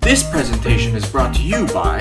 This presentation is brought to you by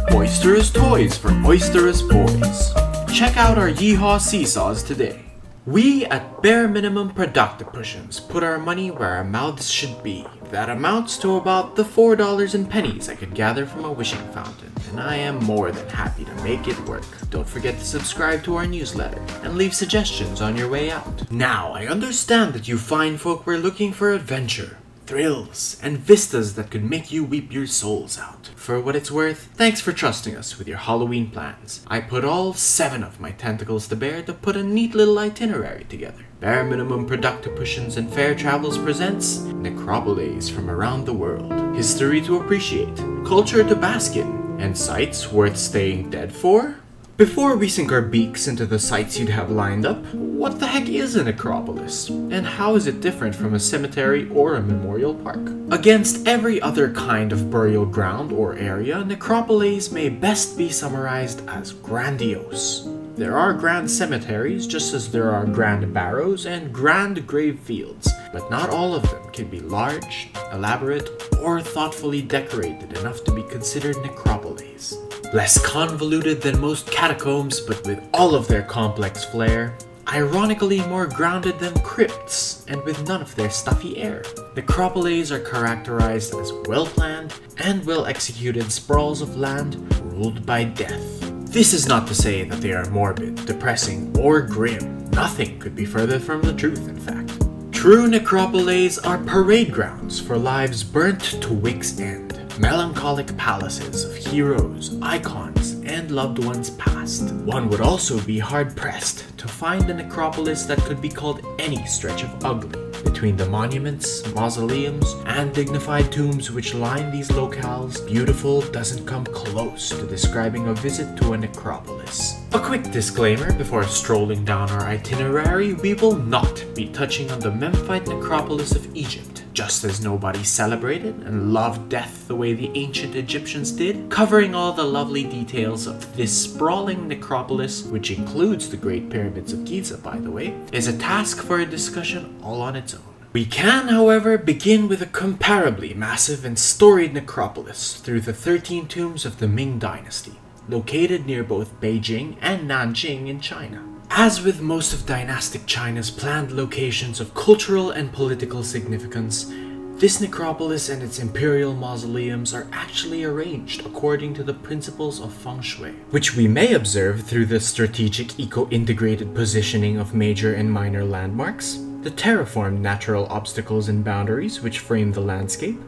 Boisterous Toys for Boisterous Boys. Check out our Yeehaw seesaws today. We at bare minimum Prodoctoputions put our money where our mouths should be. That amounts to about the $4 and pennies I could gather from a wishing fountain, and I am more than happy to make it work. Don't forget to subscribe to our newsletter and leave suggestions on your way out. Now, I understand that you fine folk were looking for adventure, thrills, and vistas that could make you weep your souls out. For what it's worth, thanks for trusting us with your Halloween plans. I put all 7 of my tentacles to bear to put a neat little itinerary together. Bare Minimum Prodoctoputions and Fair Travels presents Necropoleis from around the world. History to appreciate, culture to bask in, and sites worth staying dead for? Before we sink our beaks into the sites you'd have lined up, what the heck is a necropolis? And how is it different from a cemetery or a memorial park? Against every other kind of burial ground or area, necropoleis may best be summarized as grandiose. There are grand cemeteries just as there are grand barrows and grand grave fields, but not all of them can be large, elaborate, or thoughtfully decorated enough to be considered necropoleis. Less convoluted than most catacombs, but with all of their complex flair. Ironically more grounded than crypts, and with none of their stuffy air. Necropoleis are characterized as well-planned and well-executed sprawls of land ruled by death. This is not to say that they are morbid, depressing, or grim. Nothing could be further from the truth, in fact. True necropoleis are parade grounds for lives burnt to wig's end. Melancholic palaces of heroes, icons, and loved ones past. One would also be hard-pressed to find a necropolis that could be called any stretch of ugly. Between the monuments, mausoleums, and dignified tombs which line these locales, beautiful doesn't come close to describing a visit to a necropolis. A quick disclaimer before strolling down our itinerary, we will not be touching on the Memphite necropolis of Egypt, just as nobody celebrated and loved death the way the ancient Egyptians did. Covering all the lovely details of this sprawling necropolis, which includes the Great Pyramids of Giza by the way, is a task for a discussion all on its own. We can, however, begin with a comparably massive and storied necropolis through the 13 tombs of the Ming Dynasty, located near both Beijing and Nanjing in China. As with most of dynastic China's planned locations of cultural and political significance, this necropolis and its imperial mausoleums are actually arranged according to the principles of feng shui, which we may observe through the strategic eco-integrated positioning of major and minor landmarks, the terraformed natural obstacles and boundaries which frame the landscape,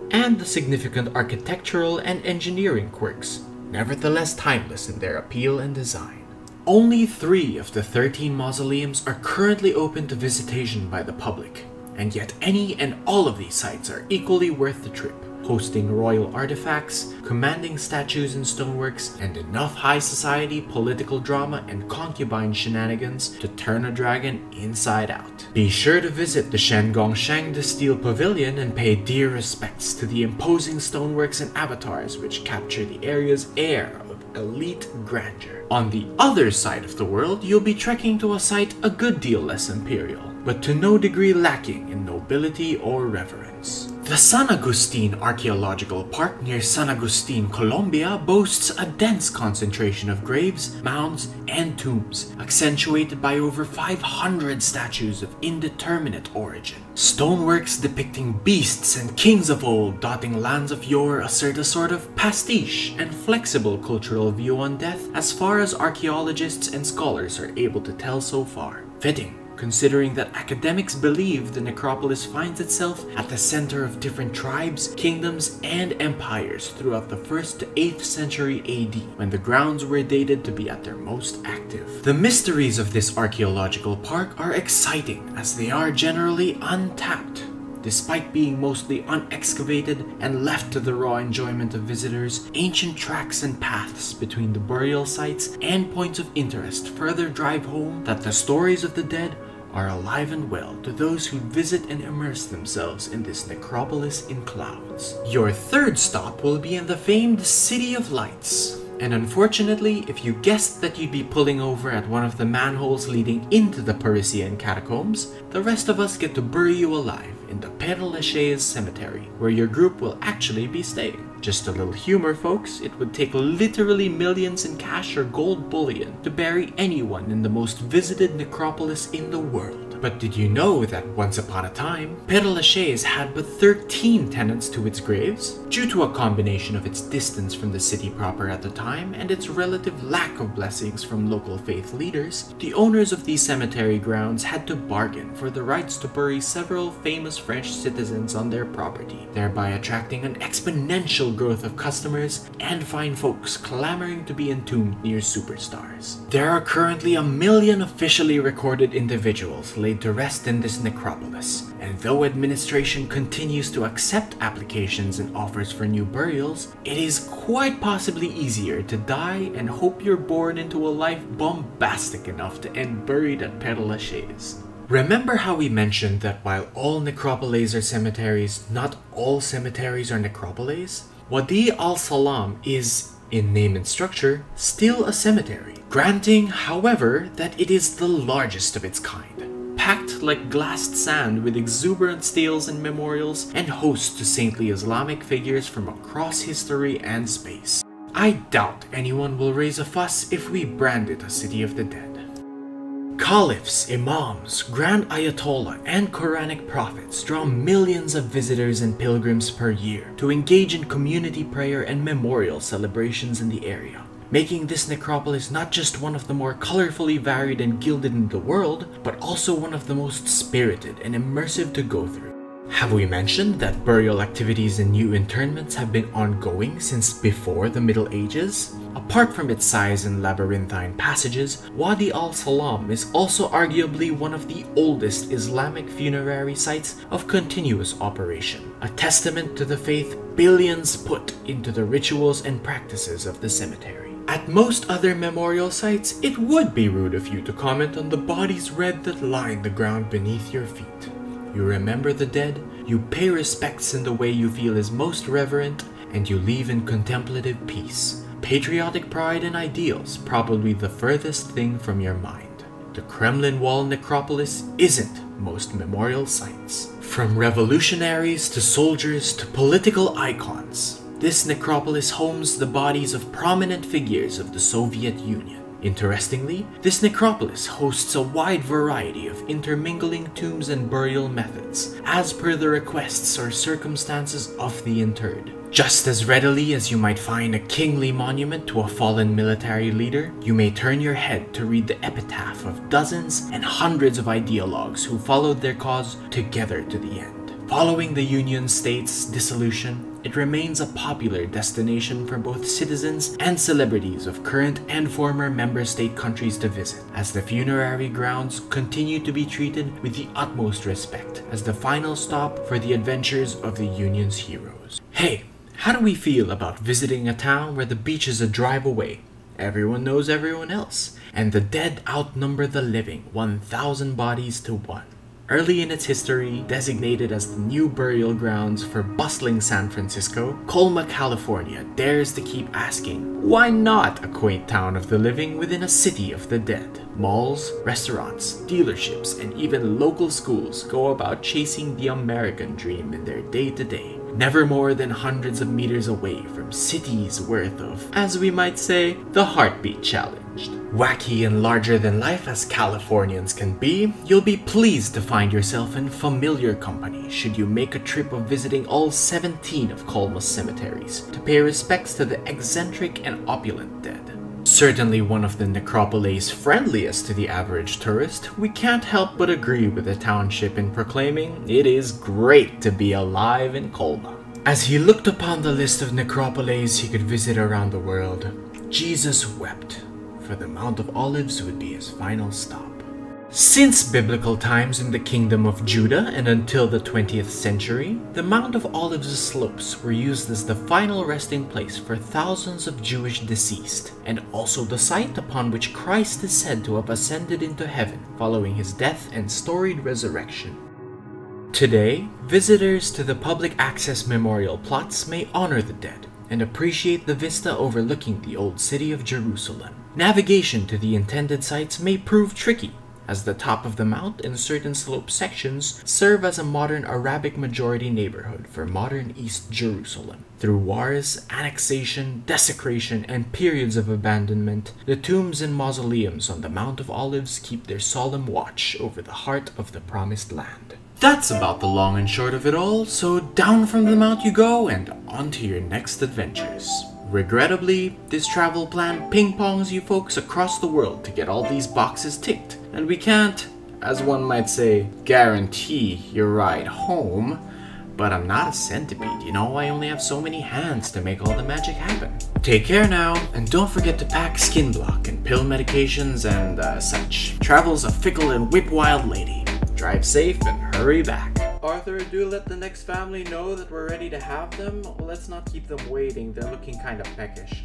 and the significant architectural and engineering quirks, nevertheless timeless in their appeal and design. Only 3 of the 13 mausoleums are currently open to visitation by the public, and yet any and all of these sites are equally worth the trip, hosting royal artifacts, commanding statues and stoneworks, and enough high society political drama and concubine shenanigans to turn a dragon inside out. Be sure to visit the Shangongsheng de Steel Pavilion and pay dear respects to the imposing stoneworks and avatars which capture the area's air of elite grandeur. On the other side of the world, you'll be trekking to a site a good deal less imperial, but to no degree lacking in nobility or reverence. The San Agustin Archaeological Park near San Agustin, Colombia boasts a dense concentration of graves, mounds, and tombs, accentuated by over 500 statues of indeterminate origin. Stoneworks depicting beasts and kings of old dotting lands of yore assert a sort of pastiche and flexible cultural view on death as far as archaeologists and scholars are able to tell so far. Fitting, considering that academics believe the necropolis finds itself at the center of different tribes, kingdoms, and empires throughout the 1st to 8th century AD, when the grounds were dated to be at their most active. The mysteries of this archaeological park are exciting, as they are generally untapped. Despite being mostly unexcavated and left to the raw enjoyment of visitors, ancient tracks and paths between the burial sites and points of interest further drive home that the stories of the dead are alive and well to those who visit and immerse themselves in this necropolis in clouds. Your 3rd stop will be in the famed City of Lights. And unfortunately, if you guessed that you'd be pulling over at one of the manholes leading into the Parisian catacombs, the rest of us get to bury you alive in the Pere Lachaisse cemetery, where your group will actually be staying. Just a little humor, folks, it would take literally millions in cash or gold bullion to bury anyone in the most visited necropolis in the world. But did you know that once upon a time, Pere Lachaisse had but 13 tenants to its graves? Due to a combination of its distance from the city proper at the time and its relative lack of blessings from local faith leaders, the owners of these cemetery grounds had to bargain for the rights to bury several famous French citizens on their property, thereby attracting an exponential growth of customers and fine folks clamoring to be entombed near superstars. There are currently 1 million officially recorded individuals laid to rest in this necropolis, and though administration continues to accept applications and offers for new burials, it is quite possibly easier to die and hope you're born into a life bombastic enough to end buried at Pere Lachaisse. Remember how we mentioned that while all necropoleis are cemeteries, not all cemeteries are necropoleis? Wadi-al-Salaam is, in name and structure, still a cemetery, granting, however, that it is the largest of its kind, packed like glassed sand with exuberant stelae and memorials, and host to saintly Islamic figures from across history and space. I doubt anyone will raise a fuss if we brand it a city of the dead. Caliphs, imams, grand ayatollah, and Quranic prophets draw millions of visitors and pilgrims per year to engage in community prayer and memorial celebrations in the area, making this necropolis not just one of the more colorfully varied and gilded in the world, but also one of the most spirited and immersive to go through. Have we mentioned that burial activities and new interments have been ongoing since before the Middle Ages? Apart from its size and labyrinthine passages, Wadi-al-Salaam is also arguably one of the oldest Islamic funerary sites of continuous operation, a testament to the faith billions put into the rituals and practices of the cemetery. At most other memorial sites, it would be rude of you to comment on the bodies red that line the ground beneath your feet. You remember the dead, you pay respects in the way you feel is most reverent, and you leave in contemplative peace. Patriotic pride and ideals probably the furthest thing from your mind. The Kremlin wall necropolis isn't most memorial sites. From revolutionaries to soldiers to political icons, this necropolis homes the bodies of prominent figures of the Soviet Union. Interestingly, this necropolis hosts a wide variety of intermingling tombs and burial methods, as per the requests or circumstances of the interred. Just as readily as you might find a kingly monument to a fallen military leader, you may turn your head to read the epitaph of dozens and hundreds of ideologues who followed their cause together to the end. Following the Union State's dissolution, it remains a popular destination for both citizens and celebrities of current and former member state countries to visit, as the funerary grounds continue to be treated with the utmost respect as the final stop for the adventures of the Union's heroes. Hey, how do we feel about visiting a town where the beach is a drive away? Everyone knows everyone else, and the dead outnumber the living 1,000 bodies to 1. Early in its history, designated as the new burial grounds for bustling San Francisco, Colma, California dares to keep asking, why not a quaint town of the living within a city of the dead? Malls, restaurants, dealerships, and even local schools go about chasing the American dream in their day-to-day, never more than hundreds of meters away from cities worth of, as we might say, the heartbeat challenged. Wacky and larger than life as Californians can be, you'll be pleased to find yourself in familiar company should you make a trip of visiting all 17 of Colma's cemeteries to pay respects to the eccentric and opulent dead. Certainly one of the Necropoleis friendliest to the average tourist, we can't help but agree with the township in proclaiming it is great to be alive in Colma. As he looked upon the list of Necropoleis he could visit around the world, Jesus wept, for the Mount of Olives would be his final stop. Since biblical times in the Kingdom of Judah and until the 20th century, the Mount of Olives' slopes were used as the final resting place for thousands of Jewish deceased, and also the site upon which Christ is said to have ascended into heaven following his death and storied resurrection. Today, visitors to the public access memorial plots may honor the dead and appreciate the vista overlooking the old city of Jerusalem. Navigation to the intended sites may prove tricky, as the top of the mount and certain slope sections serve as a modern Arabic majority neighborhood for modern East Jerusalem. Through wars, annexation, desecration, and periods of abandonment, the tombs and mausoleums on the Mount of Olives keep their solemn watch over the heart of the Promised Land. That's about the long and short of it all, so down from the mount you go and on to your next adventures. Regrettably, this travel plan ping-pongs you folks across the world to get all these boxes ticked, and we can't, as one might say, guarantee your ride home, but I'm not a centipede, you know, I only have so many hands to make all the magic happen. Take care now, and don't forget to pack skin block and pill medications and such. Travel's a fickle and whip-wild lady. Drive safe and hurry back. Arthur, do let the next family know that we're ready to have them. Let's not keep them waiting, they're looking kind of peckish.